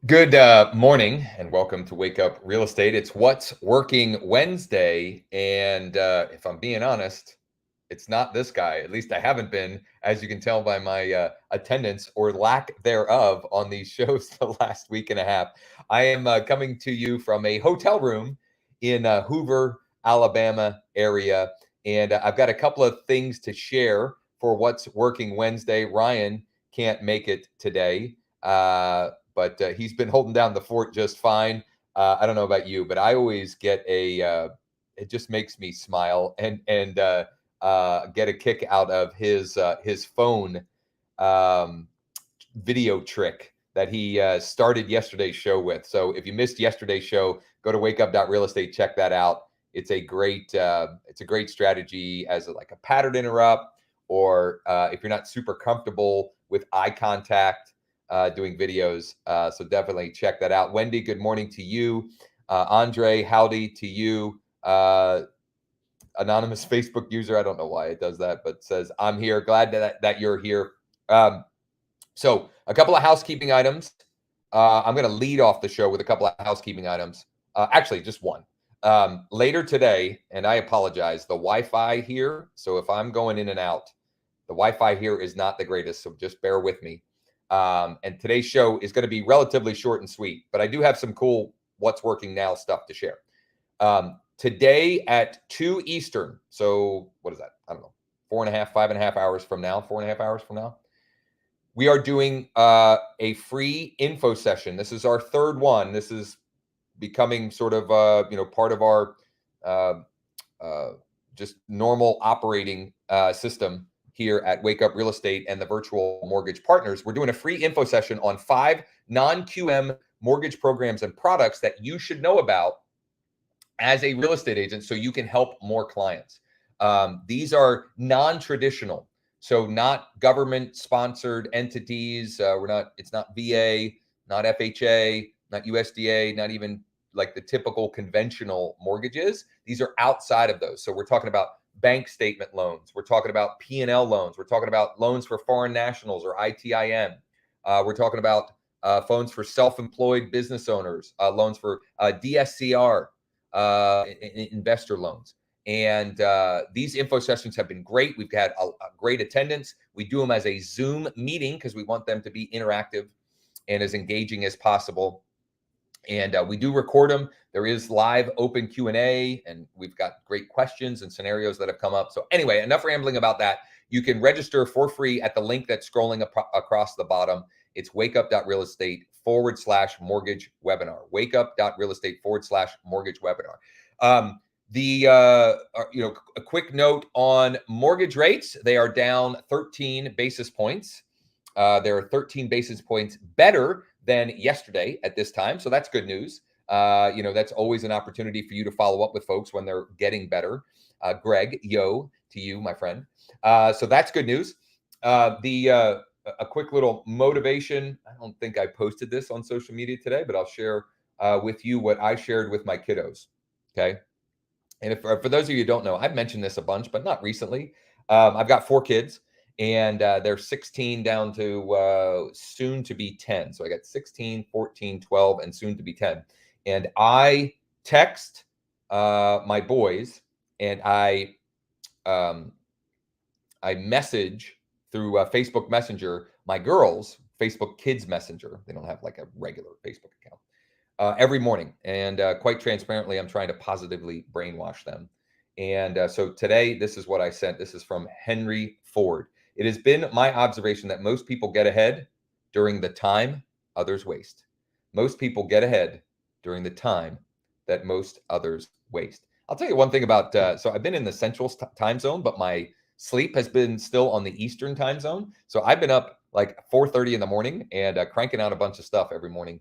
Good morning and welcome to Wake Up Real Estate. It's What's Working Wednesday. And if I'm being honest, it's not this guy. At least I haven't been, as you can tell by my attendance or lack thereof on these shows the last week and a half. I am coming to you from a hotel room in Hoover, Alabama area. And I've got a couple of things to share for What's Working Wednesday. Ryan can't make it today. But he's been holding down the fort just fine. I don't know about you, but I always get it just makes me smile and get a kick out of his phone video trick that he started yesterday's show with. So if you missed yesterday's show, go to wakeup.realestate, check that out. It's a great strategy as like a pattern interrupt, or if you're not super comfortable with eye contact doing videos. So definitely check that out. Wendy, good morning to you. Andre, howdy to you. Anonymous Facebook user, I don't know why it does that, but says, I'm here. Glad that you're here. So a couple of housekeeping items. I'm going to lead off the show with a couple of housekeeping items. Actually, just one. Later today, and I apologize, the Wi-Fi here, so if I'm going in and out, the Wi-Fi here is not the greatest, so just bear with me. And today's show is going to be relatively short and sweet, but I do have some cool What's Working Now stuff to share. Today at 2 Eastern, so what is that? I don't know, 5.5 hours from now, 4.5 hours from now, we are doing a free info session. This is our third one. This is becoming sort of, part of our just normal operating system here at Wake Up Real Estate and the Virtual Mortgage Partners. We're doing a free info session on 5 non-QM mortgage programs and products that you should know about as a real estate agent so you can help more clients. These are non-traditional, so not government-sponsored entities. It's not VA, not FHA, not USDA, not even like the typical conventional mortgages. These are outside of those. So we're talking about bank statement loans. We're talking about P&L loans. We're talking about loans for foreign nationals or ITIN. We're talking about phones for self-employed business owners, loans for DSCR, investor loans. And these info sessions have been great. We've had a great attendance. We do them as a Zoom meeting because we want them to be interactive and as engaging as possible. And we do record them. There is live open Q&A, and we've got great questions and scenarios that have come up. So anyway, enough rambling about that. You can register for free at the link that's scrolling across the bottom. It's wakeup.realestate/mortgage webinar. Wakeup.realestate/mortgage webinar. A quick note on mortgage rates. They are down 13 basis points. There are 13 basis points better than yesterday at this time. So that's good news. That's always an opportunity for you to follow up with folks when they're getting better. Greg, yo to you, my friend. So that's good news. A quick little motivation. I don't think I posted this on social media today, but I'll share with you what I shared with my kiddos. Okay. And for those of you who don't know, I've mentioned this a bunch, but not recently. I've got 4 kids. And they're 16 down to soon to be 10. So I got 16, 14, 12, and soon to be 10. And I text my boys, and I message through Facebook Messenger my girls, Facebook Kids Messenger. They don't have like a regular Facebook account. Every morning. And quite transparently, I'm trying to positively brainwash them. And so today, this is what I sent. This is from Henry Ford. It has been my observation that most people get ahead during the time others waste. Most people get ahead during the time that most others waste. I'll tell you one thing about, so I've been in the central time zone, but my sleep has been still on the Eastern time zone. So I've been up like 4:30 in the morning and cranking out a bunch of stuff every morning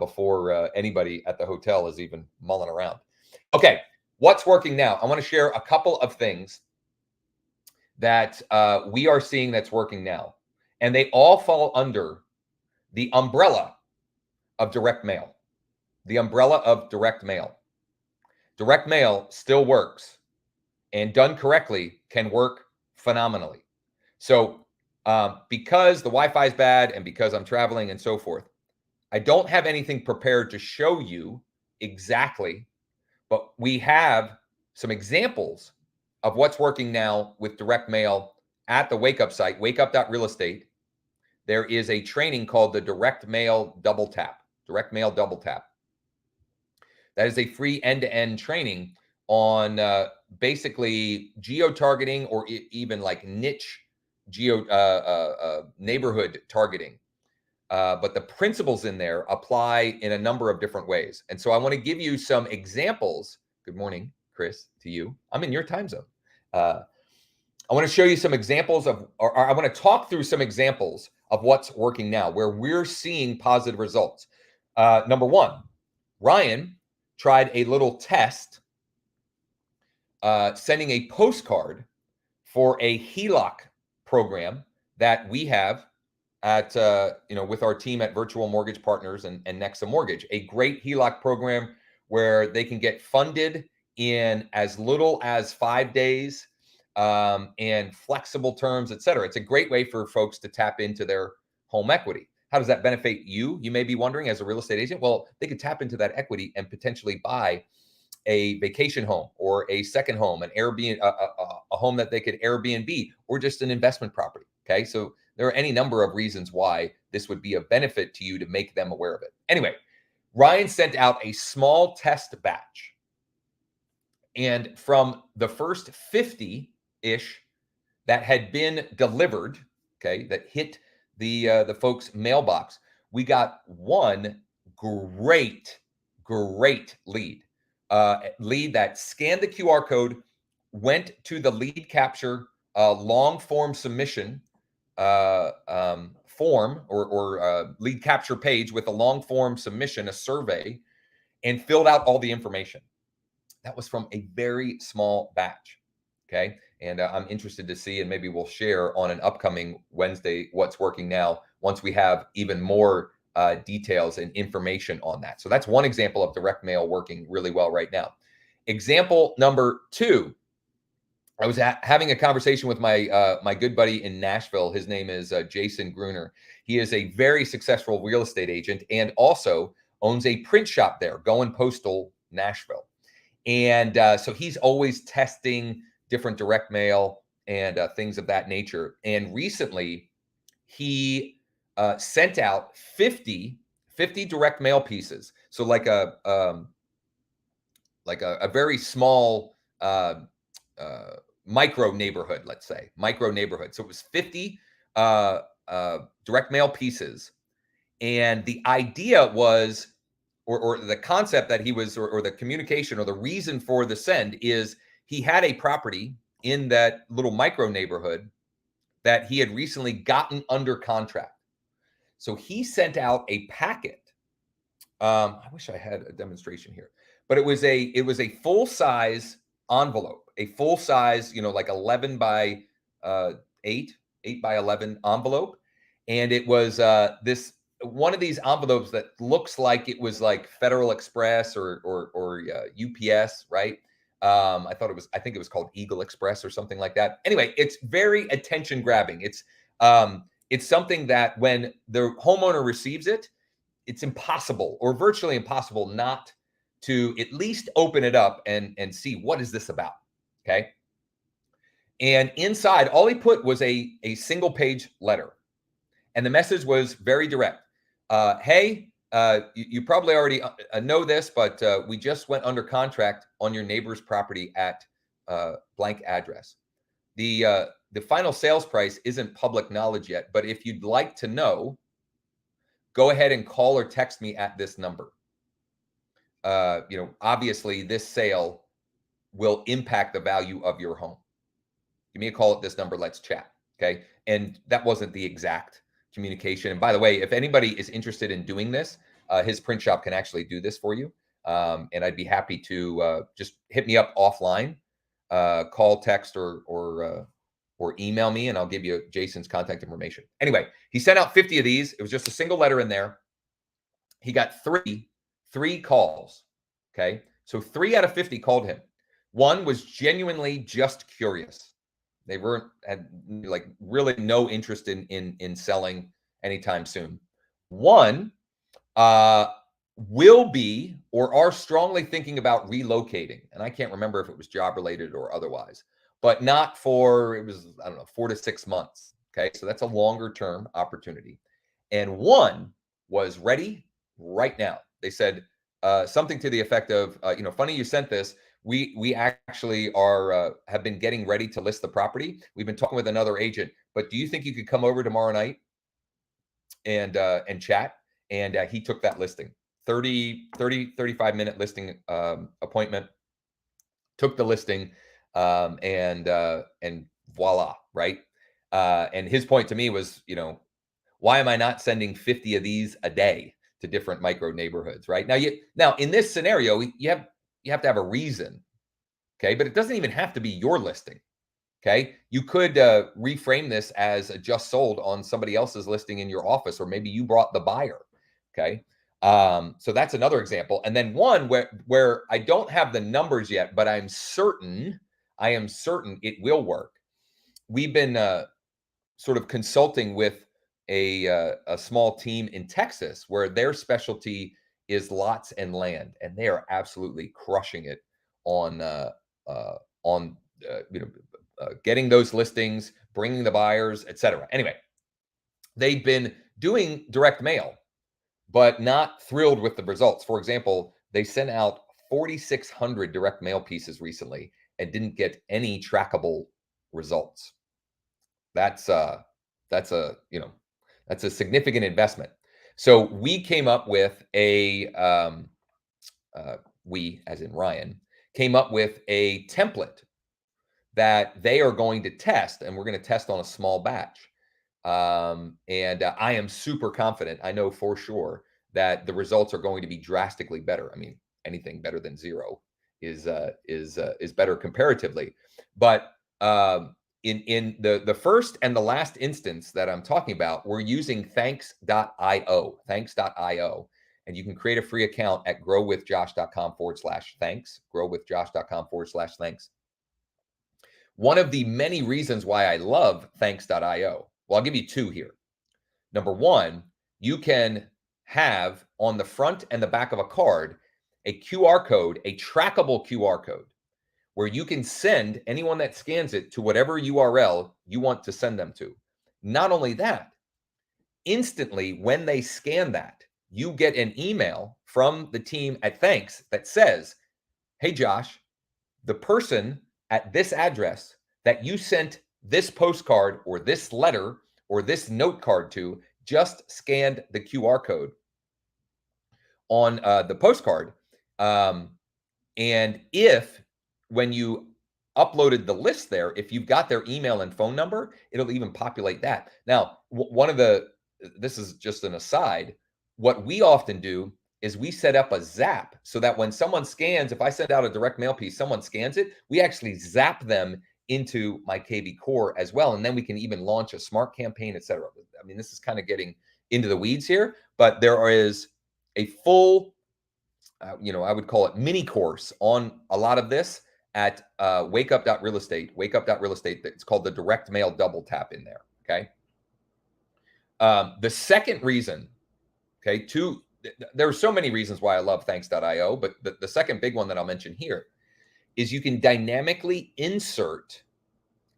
before anybody at the hotel is even mulling around. Okay, what's working now? I want to share a couple of things that we are seeing that's working now. And they all fall under the umbrella of direct mail. The umbrella of direct mail. Direct mail still works, and done correctly can work phenomenally. So because the Wi-Fi is bad and because I'm traveling and so forth, I don't have anything prepared to show you exactly, but we have some examples of what's working now with direct mail at the Wake Up site, wakeup.real estate. There is a training called the Direct Mail Double Tap. Direct Mail Double Tap. That is a free end-to-end training on basically geo-targeting or even like niche neighborhood targeting. But the principles in there apply in a number of different ways. And so I want to give you some examples. Good morning, Chris, to you. I'm in your time zone. I want to show you some examples of, or I want to talk through some examples of what's working now, where we're seeing positive results. Number one, Ryan tried a little test, sending a postcard for a Heloc program that we have at with our team at Virtual Mortgage Partners and Nexa Mortgage, a great Heloc program where they can get funded in as little as 5 days, and flexible terms, et cetera. It's a great way for folks to tap into their home equity. How does that benefit you? You may be wondering, as a real estate agent. Well, they could tap into that equity and potentially buy a vacation home or a second home, an Airbnb, a home that they could Airbnb, or just an investment property. Okay, so there are any number of reasons why this would be a benefit to you to make them aware of it. Anyway, Ryan sent out a small test batch, and from the first 50-ish that had been delivered, okay, that hit the folks' mailbox, we got one great lead. Lead that scanned the QR code, went to the lead capture long form submission form or lead capture page with a long form submission, a survey, and filled out all the information. That was from a very small batch. Okay. And I'm interested to see, and maybe we'll share on an upcoming Wednesday what's working now once we have even more details and information on that. So that's one example of direct mail working really well right now. Example number two, I was having a conversation with my good buddy in Nashville. His name is Jason Gruner. He is a very successful real estate agent and also owns a print shop there, Going Postal Nashville. And so he's always testing different direct mail and things of that nature. And recently he sent out 50 direct mail pieces. So like a very small micro neighborhood, let's say micro neighborhood. So it was 50 direct mail pieces. And the idea was, or the concept that he was, or the communication or the reason for the send is he had a property in that little micro neighborhood that he had recently gotten under contract. So he sent out a packet. I wish I had a demonstration here, but it was a full size envelope, a full size, like 11 by 8 by 11 envelope. And it was this one of these envelopes that looks like it was like Federal Express or UPS, right? I think it was called Eagle Express or something like that. Anyway, it's very attention grabbing. It's something that when the homeowner receives it, it's impossible or virtually impossible not to at least open it up and see what is this about. Okay. And inside, all he put was a single page letter. And the message was very direct. Hey, you probably already know this, but we just went under contract on your neighbor's property at blank address. The final sales price isn't public knowledge yet, but if you'd like to know, go ahead and call or text me at this number. Obviously this sale will impact the value of your home. Give me a call at this number. Let's chat. Okay. And that wasn't the exact communication. And by the way, if anybody is interested in doing this, his print shop can actually do this for you. And I'd be happy to just hit me up offline, call, text, or email me, and I'll give you Jason's contact information. Anyway, he sent out 50 of these. It was just a single letter in there. He got three calls. Okay. So 3 out of 50 called him. One was genuinely just curious. They had like really no interest in selling anytime soon. One will be or are strongly thinking about relocating. And I can't remember if it was job related or otherwise, but not for, it was, I don't know, 4 to 6 months. Okay. So that's a longer term opportunity. And one was ready right now. They said something to the effect of, funny you sent this. We actually are have been getting ready to list the property. We've been talking with another agent, but do you think you could come over tomorrow night and chat? And he took that listing. 35-minute listing appointment, took the listing, and voila, right? And his point to me was, why am I not sending 50 of these a day to different micro neighborhoods, right? Now in this scenario, you have to have a reason, okay? But it doesn't even have to be your listing, okay? You could reframe this as a just sold on somebody else's listing in your office, or maybe you brought the buyer, okay? So that's another example. And then one where I don't have the numbers yet, but I am certain it will work. We've been sort of consulting with a small team in Texas where their specialty is lots and land, and they are absolutely crushing it on getting those listings, bringing the buyers, etc. Anyway, they've been doing direct mail, but not thrilled with the results. For example, they sent out 4,600 direct mail pieces recently and didn't get any trackable results. That's a significant investment. So we came up with we, as in Ryan, came up with a template that they are going to test, and we're going to test on a small batch. And I am super confident. I know for sure that the results are going to be drastically better. I mean, anything better than zero is better comparatively. But in the first and the last instance that I'm talking about, we're using thanks.io, and you can create a free account at growwithjosh.com/thanks, growwithjosh.com/thanks. One of the many reasons why I love thanks.io, well, I'll give you two here. Number one, you can have on the front and the back of a card a QR code, a trackable QR code, where you can send anyone that scans it to whatever URL you want to send them to. Not only that, instantly when they scan that, you get an email from the team at Thanks that says, hey, Josh, the person at this address that you sent this postcard or this letter or this note card to just scanned the QR code on the postcard. And if when you uploaded the list there, if you've got their email and phone number, it'll even populate that. Now, this is just an aside, what we often do is we set up a zap so that when someone scans, if I send out a direct mail piece, someone scans it, we actually zap them into my KV Core as well. And then we can even launch a smart campaign, et cetera. I mean, this is kind of getting into the weeds here, but there is a full, I would call it mini course on a lot of this at wakeup.real estate, It's called the direct mail double tap in there. Okay. The second reason, okay, there are so many reasons why I love thanks.io, but the second big one that I'll mention here is you can dynamically insert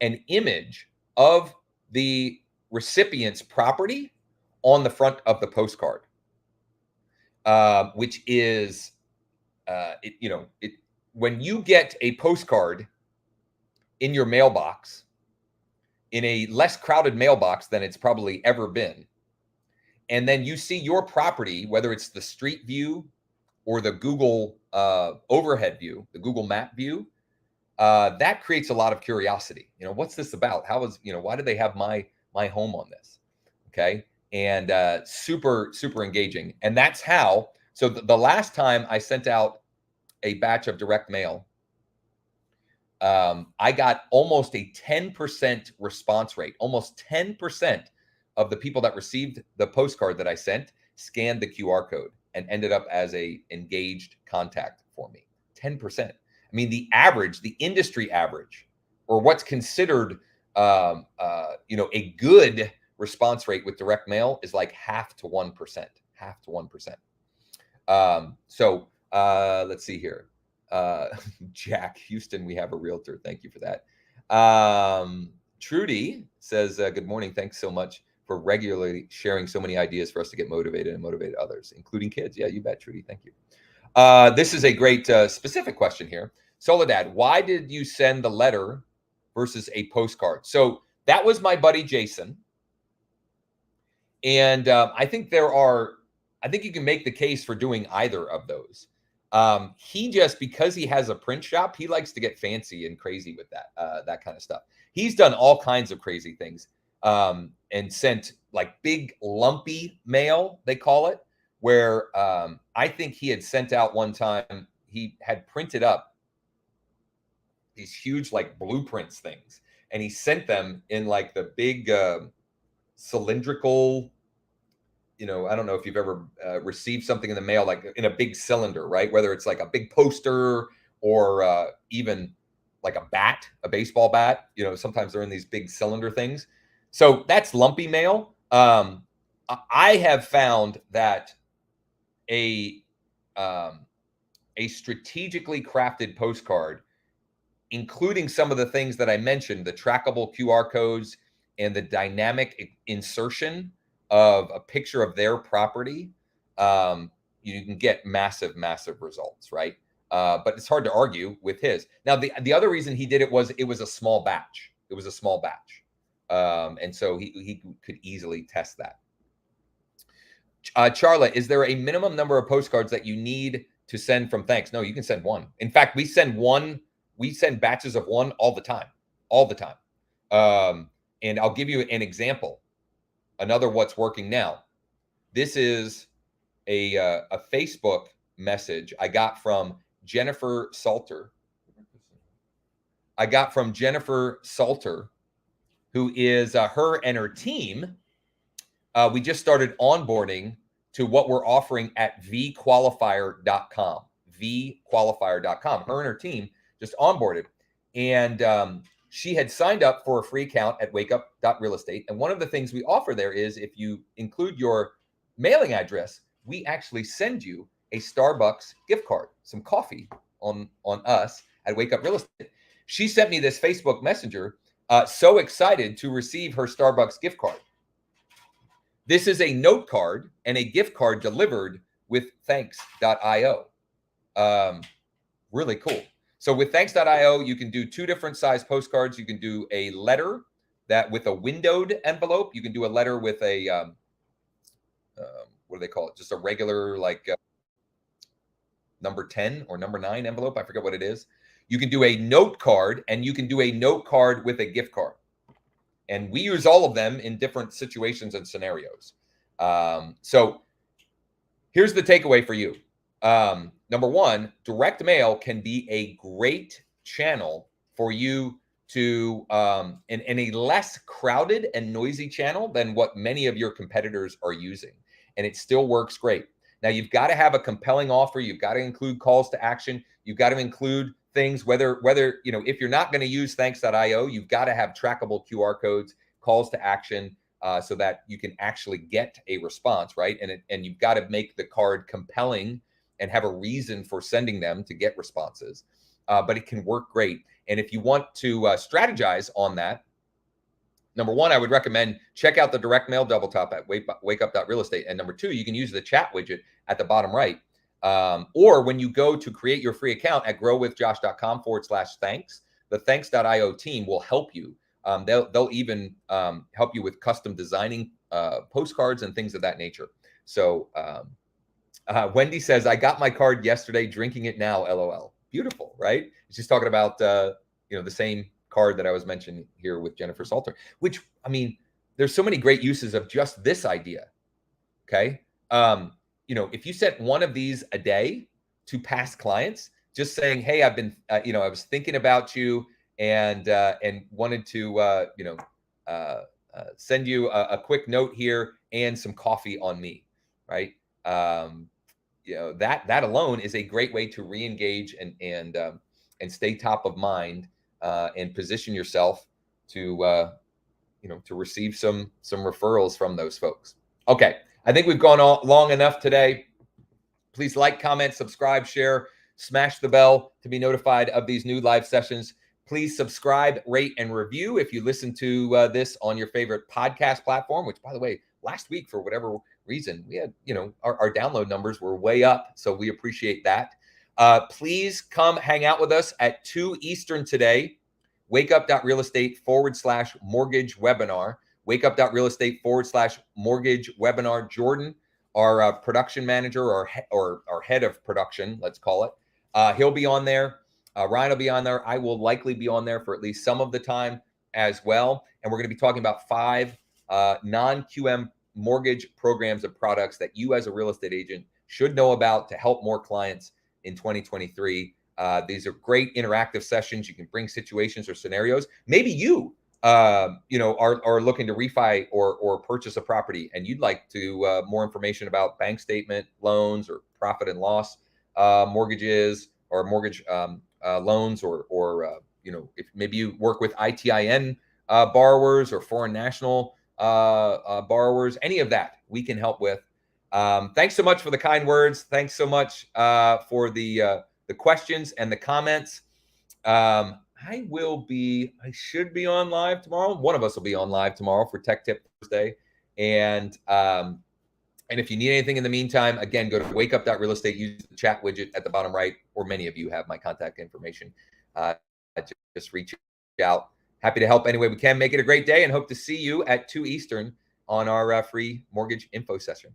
an image of the recipient's property on the front of the postcard, which is, when you get a postcard in your mailbox, in a less crowded mailbox than it's probably ever been, and then you see your property, whether it's the street view or the Google overhead view, the Google map view, that creates a lot of curiosity. What's this about? Why do they have my home on this? Okay. And super, super engaging. And that's how, so the last time I sent out a batch of direct mail, I got almost a 10% response rate. Almost 10% of the people that received the postcard that I sent scanned the QR code and ended up as a engaged contact for me. 10%. I mean, the industry average, or what's considered, a good response rate with direct mail is like 0.5 to 1%. half to 1%. Let's see here. Jack Houston, we have a realtor. Thank you for that. Trudy says, good morning. Thanks so much for regularly sharing so many ideas for us to get motivated and motivate others, including kids. Yeah, you bet, Trudy. Thank you. This is a great specific question here. Soledad, why did you send the letter versus a postcard? So that was my buddy Jason. And I think you can make the case for doing either of those. He just, because he has a print shop, he likes to get fancy and crazy with that kind of stuff. He's done all kinds of crazy things and sent like big lumpy mail, they call it, where I think he had sent out one time, he had printed up these huge like blueprints things, and he sent them in like the big cylindrical, I don't know if you've ever received something in the mail, like in a big cylinder, right? Whether it's like a big poster or even like a baseball bat, sometimes they're in these big cylinder things. So that's lumpy mail. I have found that a strategically crafted postcard, including some of the things that I mentioned, the trackable QR codes and the dynamic insertion of a picture of their property, you can get massive, massive results, right? But it's hard to argue with his. Now, the other reason he did it was a small batch. It was a small batch. And so he could easily test that. Charla, is there a minimum number of postcards that you need to send from thanks? No, you can send one. In fact, we send batches of one all the time. And I'll give you an example. Another what's working now. This is a Facebook message I got from Jennifer Salter. Who is her and her team. We just started onboarding to what we're offering at vqualifier.com. vqualifier.com. Her and her team just onboarded. And she had signed up for a free account at wakeup.realestate. And one of the things we offer there is if you include your mailing address, we actually send you a Starbucks gift card, some coffee on us at Wake Up Real Estate. She sent me this Facebook Messenger, so excited to receive her Starbucks gift card. This is a note card and a gift card delivered with thanks.io. Really cool. So with thanks.io, you can do 2 different size postcards. You can do a letter that with a windowed envelope. You can do a letter with a, what do they call it? Just a regular like number 10 or number 9 envelope. I forget what it is. You can do a note card, and you can do a note card with a gift card. And we use all of them in different situations and scenarios. So here's the takeaway for you. Number 1, direct mail can be a great channel for you to, in a less crowded and noisy channel than what many of your competitors are using. And it still works great. Now, you've got to have a compelling offer. You've got to include calls to action. You've got to include things, whether if you're not going to use thanks.io, you've got to have trackable QR codes, calls to action, so that you can actually get a response, right? And you've got to make the card compelling and have a reason for sending them to get responses. But it can work great. And if you want to strategize on that, number 1, I would recommend check out the direct mail double top at wakeup.realestate. And number 2, you can use the chat widget at the bottom right. Or when you go to create your free account at growwithjosh.com/thanks, the thanks.io team will help you. They'll even help you with custom designing postcards and things of that nature. So Wendy says, I got my card yesterday, drinking it now, LOL. Beautiful, right? She's talking about the same card that I was mentioning here with Jennifer Salter, which, I mean, there's so many great uses of just this idea. Okay. If you sent one of these a day to past clients, just saying, hey, I've been, I was thinking about you and wanted to, send you a quick note here and some coffee on me. Right. That alone is a great way to re-engage and stay top of mind and position yourself to receive some referrals from those folks. Okay. I think we've gone long enough today. Please like, comment, subscribe, share, smash the bell to be notified of these new live sessions. Please subscribe, rate, and review if you listen to this on your favorite podcast platform, which, by the way, last week, for whatever reason, we had, our download numbers were way up. So we appreciate that. Please come hang out with us at 2 Eastern today. wakeup.realestate/mortgage webinar. wakeup.realestate/mortgage webinar. Jordan, our production manager or head of production, let's call it. He'll be on there. Ryan will be on there. I will likely be on there for at least some of the time as well. And we're going to be talking about 5 non-QM mortgage programs and products that you as a real estate agent should know about to help more clients in 2023. These are great interactive sessions. You can bring situations or scenarios. Maybe you are looking to refi or purchase a property, and you'd like to more information about bank statement loans or profit and loss mortgages or mortgage loans, or if maybe you work with ITIN borrowers or foreign national borrowers, any of that we can help with. Thanks so much for the kind words. Thanks so much for the questions and the comments. I should be on live tomorrow. One of us will be on live tomorrow for Tech Tip Thursday. And if you need anything in the meantime, again, go to wakeup.realestate, use the chat widget at the bottom right, or many of you have my contact information. Just reach out. Happy to help any way we can. Make it a great day, and hope to see you at 2 Eastern on our free mortgage info session.